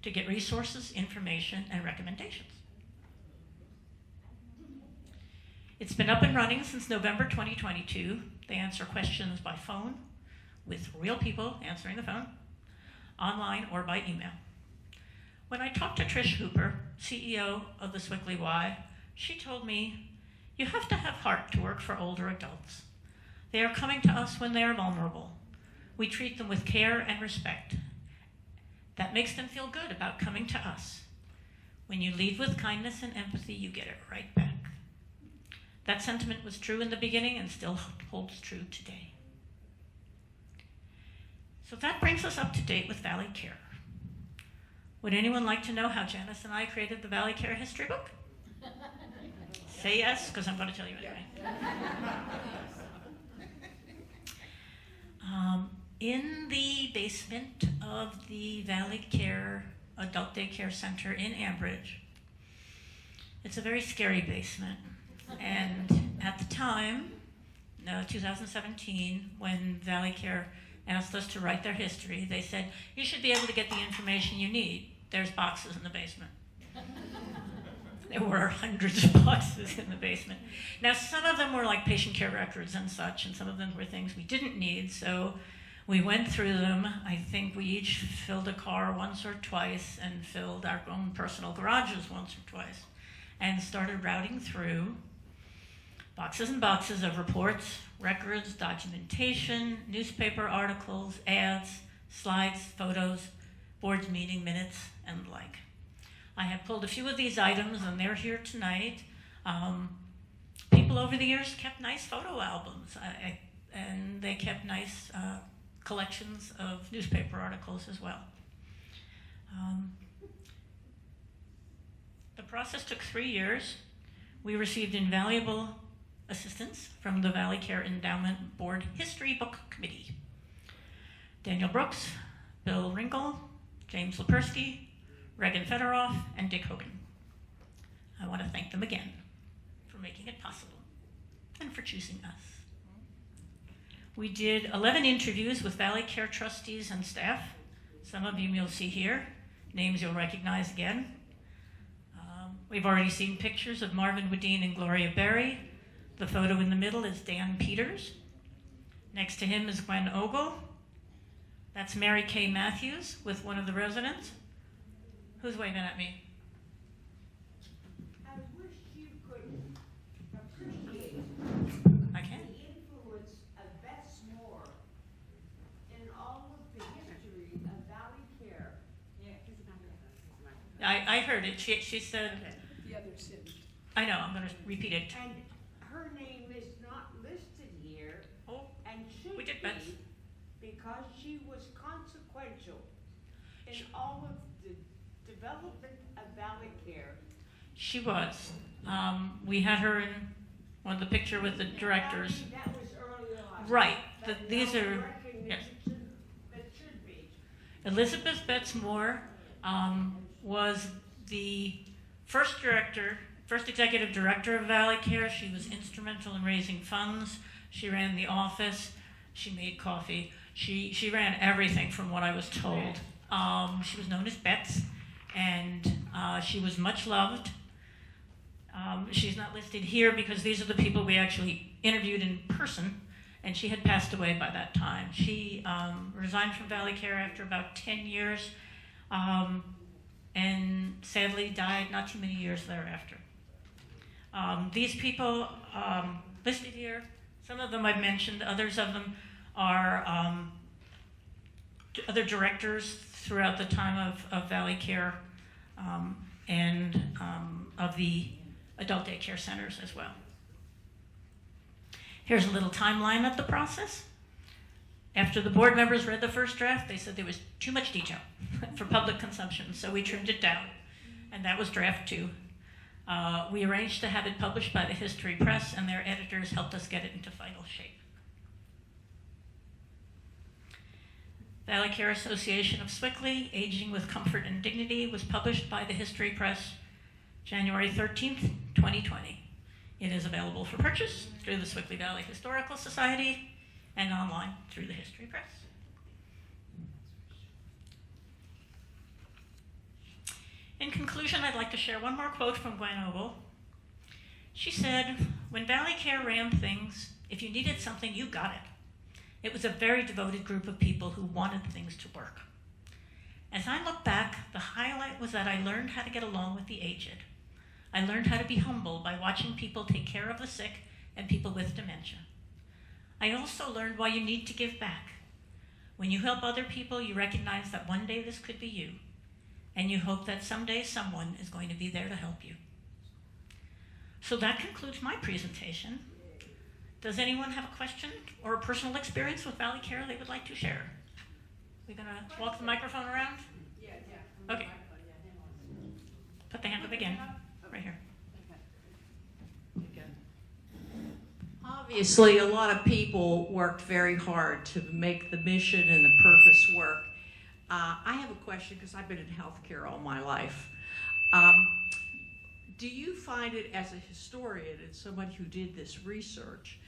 Speaker 5: to get resources, information, and recommendations. It's been up and running since November 2022. They answer questions by phone, with real people answering the phone, online or by email. When I talked to Trish Hooper, CEO of the Sewickley Y, she told me, "You have to have heart to work for older adults. They are coming to us when they are vulnerable. We treat them with care and respect. That makes them feel good about coming to us. When you lead with kindness and empathy, you get it right back." That sentiment was true in the beginning and still holds true today. So that brings us up to date with Valley Care. Would anyone like to know how Janice and I created the Valley Care history book? Say yes, because I'm going to tell you anyway. In the basement of the Valley Care Adult Daycare Center in Ambridge, it's a very scary basement. And at the time, 2017, when Valley Care asked us to write their history, they said, "You should be able to get the information you need. There's boxes in the basement." There were hundreds of boxes in the basement. Now, some of them were like patient care records and such, and some of them were things we didn't need, so we went through them. I think we each filled a car once or twice and filled our own personal garages once or twice, and started routing through boxes and boxes of reports, records, documentation, newspaper articles, ads, slides, photos, board meeting minutes, and the like. I have pulled a few of these items, and they're here tonight. People over the years kept nice photo albums, and they kept nice collections of newspaper articles as well. The process took 3 years. We received invaluable assistance from the Valley Care Endowment Board History Book Committee. Daniel Brooks, Bill Ringel, James Lepersky, Regan Federoff, and Dick Hogan. I want to thank them again for making it possible and for choosing us. We did 11 interviews with Valley Care trustees and staff. Some of you you'll see here, names you'll recognize again. We've already seen pictures of Marvin Wadeen and Gloria Berry. The photo in the middle is Dan Peters. Next to him is Gwen Ogle. That's Mary Kay Matthews with one of the residents. Who's waving at me?
Speaker 2: I wish you could appreciate
Speaker 5: I can.
Speaker 2: the influence of Beth Moore in all of the history of Valley Care.
Speaker 5: I heard it. She said,
Speaker 7: The other city.
Speaker 5: I know, I'm going to repeat it.
Speaker 2: And her name is not listed here,
Speaker 5: Oh,
Speaker 2: and should
Speaker 5: we did
Speaker 2: be,
Speaker 5: Beth's.
Speaker 2: because she was consequential in all of the development of Valley Care.
Speaker 5: She was. We had her in one of the picture with the directors.
Speaker 2: That was early on.
Speaker 5: Right.
Speaker 2: But
Speaker 5: These
Speaker 2: no
Speaker 5: are,
Speaker 2: recognition
Speaker 5: yes.
Speaker 2: that should be.
Speaker 5: Elizabeth Betts Moore was the first executive director of Valley Care. She was instrumental in raising funds. She ran the office. She made coffee. She ran everything from what I was told. She was known as Betts, and she was much loved. She's not listed here because these are the people we actually interviewed in person, and she had passed away by that time. She resigned from Valley Care after about 10 years, and sadly died not too many years thereafter. These people listed here, some of them I've mentioned, others of them are other directors throughout the time of Valley Care and of the adult daycare centers as well. Here's a little timeline of the process. After the board members read the first draft, they said there was too much detail for public consumption, so we trimmed it down, and that was draft 2. We arranged to have it published by the History Press, and their editors helped us get it into final shape. Valley Care Association of Sewickley, Aging with Comfort and Dignity, was published by the History Press January 13th, 2020. It is available for purchase through the Sewickley Valley Historical Society and online through the History Press. In conclusion, I'd like to share one more quote from Gwen Ogle. She said, "When Valley Care ran things, if you needed something, you got it. It was a very devoted group of people who wanted things to work. As I look back, the highlight was that I learned how to get along with the aged. I learned how to be humble by watching people take care of the sick and people with dementia. I also learned why you need to give back. When you help other people, you recognize that one day this could be you, and you hope that someday someone is going to be there to help you." So that concludes my presentation. Does anyone have a question or a personal experience with Valley Care they would like to share? We're gonna walk the microphone around?
Speaker 2: Yeah.
Speaker 5: Okay. Put the hand up again, right here.
Speaker 7: Obviously, a lot of people worked very hard to make the mission and the purpose work. I have a question because I've been in healthcare all my life. Do you find it, as a historian and somebody who did this research,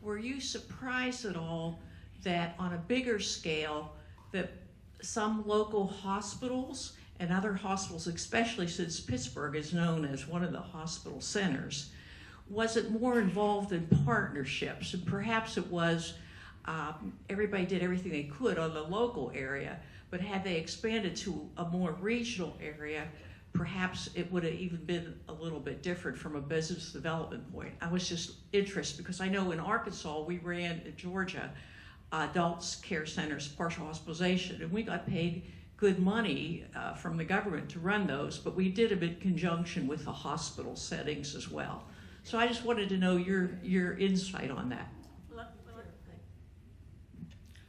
Speaker 7: were you surprised at all that on a bigger scale that some local hospitals and other hospitals, especially since Pittsburgh is known as one of the hospital centers, was it more involved in partnerships? And perhaps it was everybody did everything they could on the local area, but had they expanded to a more regional area, perhaps it would have even been a little bit different from a business development point. I was just interested because I know in Arkansas we ran in Georgia adults care centers, partial hospitalization, and we got paid good money from the government to run those, but we did them in conjunction with the hospital settings as well. So I just wanted to know your insight on that.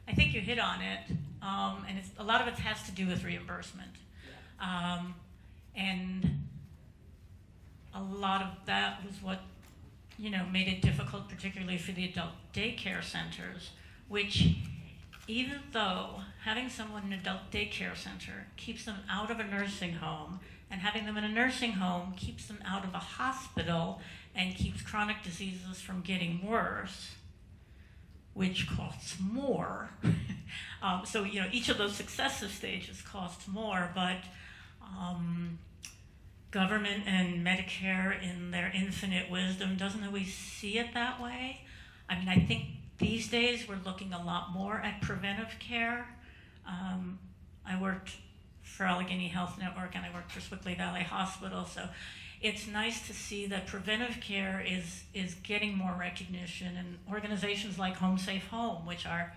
Speaker 5: I think you hit on it, and a lot of it has to do with reimbursement. And a lot of that was what, made it difficult, particularly for the adult daycare centers, which even though having someone in an adult daycare center keeps them out of a nursing home, and having them in a nursing home keeps them out of a hospital and keeps chronic diseases from getting worse, which costs more. So, each of those successive stages costs more, but government and Medicare in their infinite wisdom doesn't always see it that way. I mean, I think these days we're looking a lot more at preventive care. I worked for Allegheny Health Network and I worked for Sewickley Valley Hospital, so it's nice to see that preventive care is getting more recognition, and organizations like Home Safe Home, which are,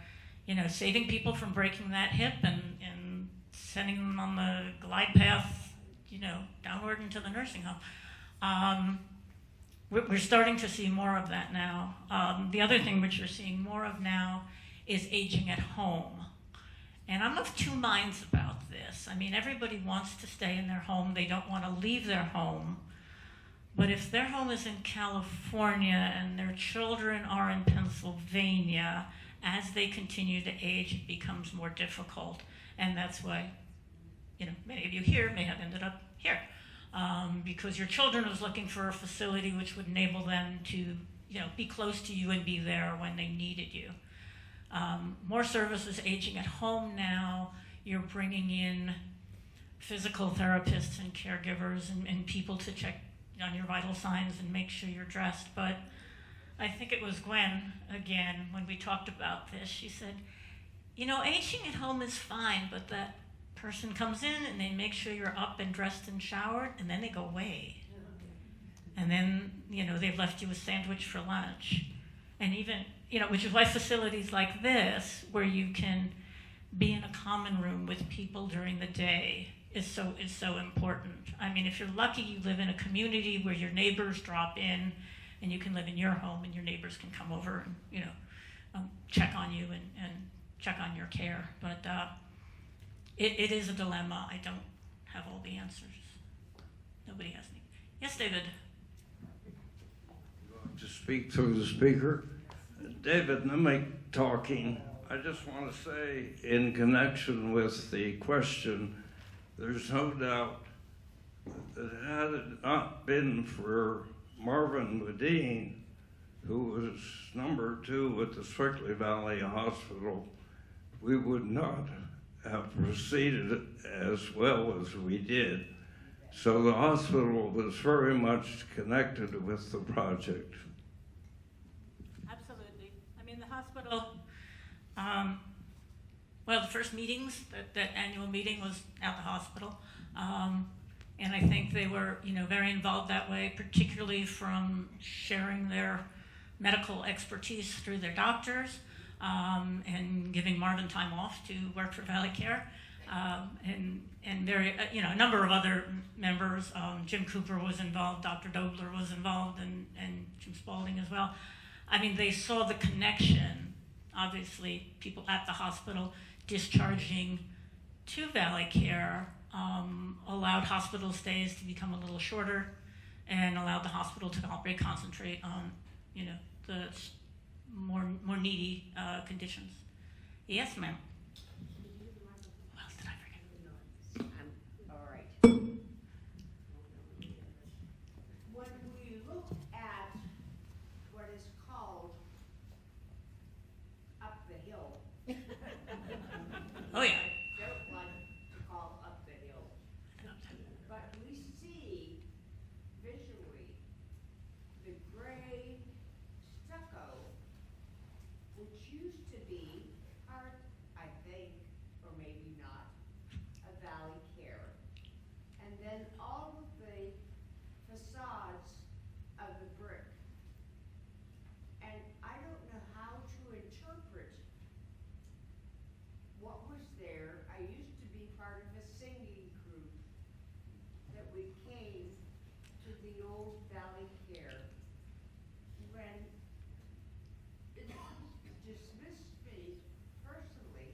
Speaker 5: saving people from breaking that hip and sending them on the glide path, downward into the nursing home. We're starting to see more of that now. The other thing which we're seeing more of now is aging at home. And I'm of two minds about this. I mean, everybody wants to stay in their home. They don't want to leave their home. But if their home is in California and their children are in Pennsylvania, as they continue to age, it becomes more difficult. And that's why, many of you here may have ended up here. Because your children was looking for a facility which would enable them to, be close to you and be there when they needed you. More services aging at home now. You're bringing in physical therapists and caregivers and people to check on your vital signs and make sure you're dressed. But I think it was Gwen, again, when we talked about this, she said, aging at home is fine, but that person comes in and they make sure you're up and dressed and showered, and then they go away. And then, they've left you a sandwich for lunch. And even, which is why facilities like this, where you can be in a common room with people during the day, is so important. I mean, if you're lucky, you live in a community where your neighbors drop in, and you can live in your home, and your neighbors can come over and, check on you and check on your care. But it is a dilemma. I don't have all the answers. Nobody has any. Yes, David?
Speaker 6: To speak through the speaker. David Nimick talking
Speaker 8: I just want to say, in connection with the question, there's no doubt that had it not been for Marvin Medine, who was number 2 at the Sewickley Valley Hospital, we would not have proceeded as well as we did. So the hospital was very much connected with the project.
Speaker 5: Absolutely. I mean, the hospital, well, the first meetings, that annual meeting was at the hospital. And I think they were, very involved that way, particularly from sharing their medical expertise through their doctors, and giving Marvin time off to work for ValleyCare. And very, a number of other members. Jim Cooper was involved, Dr. Dobler was involved, and Jim Spalding as well. I mean, they saw the connection, obviously, people at the hospital discharging to ValleyCare, allowed hospital stays to become a little shorter and allowed the hospital to concentrate on, the more needy conditions. Yes, ma'am. What else did I forget?
Speaker 2: All right. When we look at what is called up the hill.
Speaker 5: Oh, yeah.
Speaker 2: I don't like to call up the hill, but we see visually the gray stucco, which used to be part, I think, or maybe not, of ValleyCare. And then all of the facades of the brick. And I don't know how to interpret what was there. I used to be part of a singing group that we came to the old ValleyCare. When it dismissed me personally,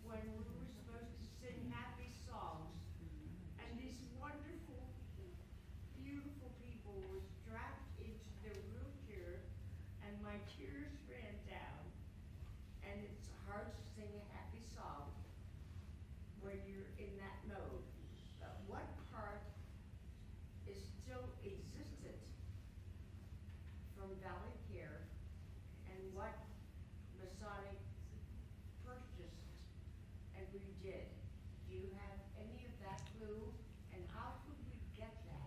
Speaker 2: when we were supposed to sing happy songs, and these wonderful, beautiful people were strapped into their wheelchair, and my tears ran down. And it's hard to sing a happy song when you're in that mode. But what part is still existent from ValleyCare and what Masonic purchased and redid? Do you have any of that clue? And how could we get that?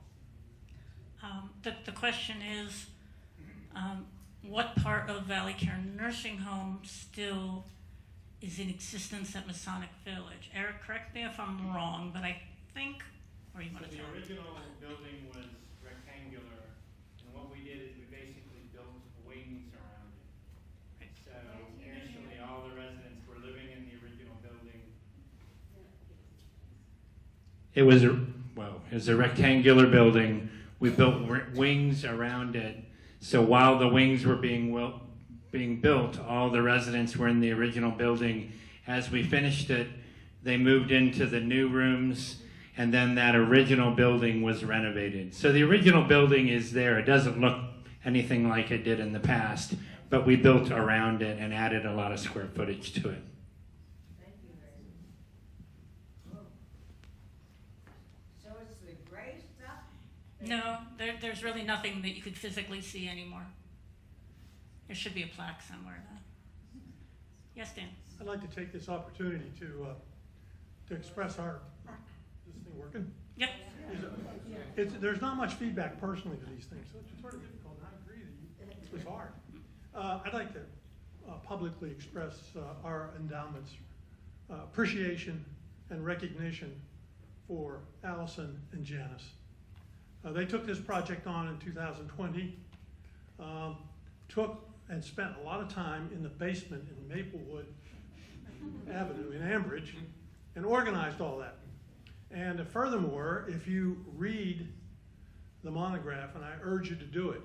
Speaker 5: The question is, what part of ValleyCare nursing home still is in existence at Masonic Village? Eric, correct me if I'm wrong, but I think, or you want to
Speaker 9: The
Speaker 5: tell me?
Speaker 9: original building was rectangular, and what we did is we basically built wings around it. So initially, all the residents were living in the original building.
Speaker 10: It was a rectangular building. We built wings around it. So while the wings were being built, all the residents were in the original building. As we finished it, they moved into the new rooms, and then that original building was renovated. So the original building is there. It doesn't look anything like it did in the past, but we built around it and added a lot of square footage to it.
Speaker 2: Thank you very much. So it's the gray stuff?
Speaker 5: No, there's really nothing that you could physically see anymore. There should be a plaque somewhere, though. Yes, Dan?
Speaker 11: I'd like to take this opportunity to express our, is this thing working?
Speaker 5: Yep.
Speaker 11: There's not much feedback personally to these things, so it's sort of difficult, and I agree that it was hard. I'd like to publicly express our endowment's appreciation and recognition for Allison and Janice. They took this project on in 2020, took and spent a lot of time in the basement in Maplewood Avenue in Ambridge and organized all that. And furthermore, if you read the monograph, and I urge you to do it,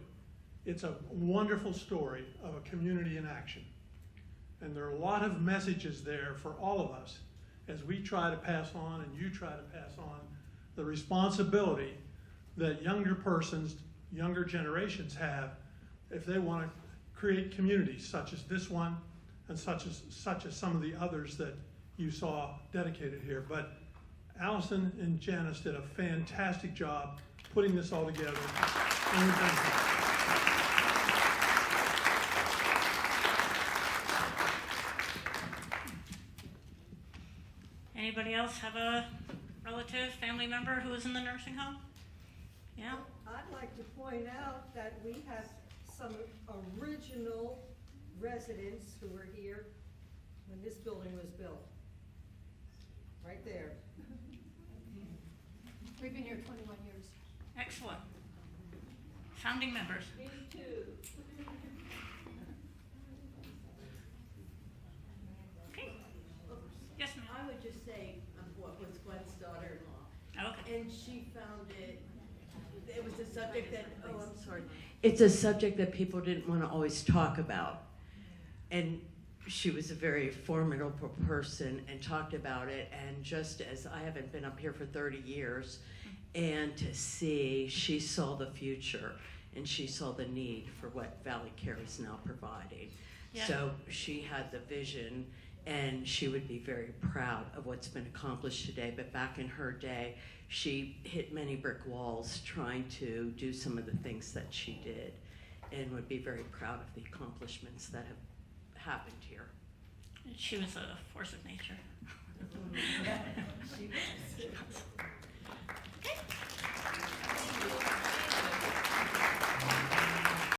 Speaker 11: it's a wonderful story of a community in action. And there are a lot of messages there for all of us as we try to pass on and you try to pass on the responsibility that younger persons, younger generations have if they want to create communities such as this one and such as some of the others that you saw dedicated here. But Allison and Janice did a fantastic job putting this all together. And we thank you.
Speaker 5: Anybody else have a relative, family member who is in the nursing home? Yeah?
Speaker 12: I'd like to point out that we have some original residents who were here when this building was built. Right there.
Speaker 13: We've been here 21 years.
Speaker 5: Excellent. Founding members.
Speaker 12: Me too.
Speaker 5: Okay. Yes, ma'am.
Speaker 12: I would just say, what was Gwen's daughter-in-law,
Speaker 5: Okay.
Speaker 12: and she found it was a subject that, oh, I'm sorry.
Speaker 14: It's a subject that people didn't want to always talk about. And she was a very formidable person and talked about it. And just as I haven't been up here for 30 years, and to see, she saw the future and she saw the need for what Valley Care is now providing.
Speaker 5: Yeah.
Speaker 14: So she had the vision, and she would be very proud of what's been accomplished today. But back in her day, she hit many brick walls trying to do some of the things that she did, and would be very proud of the accomplishments that have happened here.
Speaker 5: She was a force of nature.
Speaker 12: She was.
Speaker 5: Okay.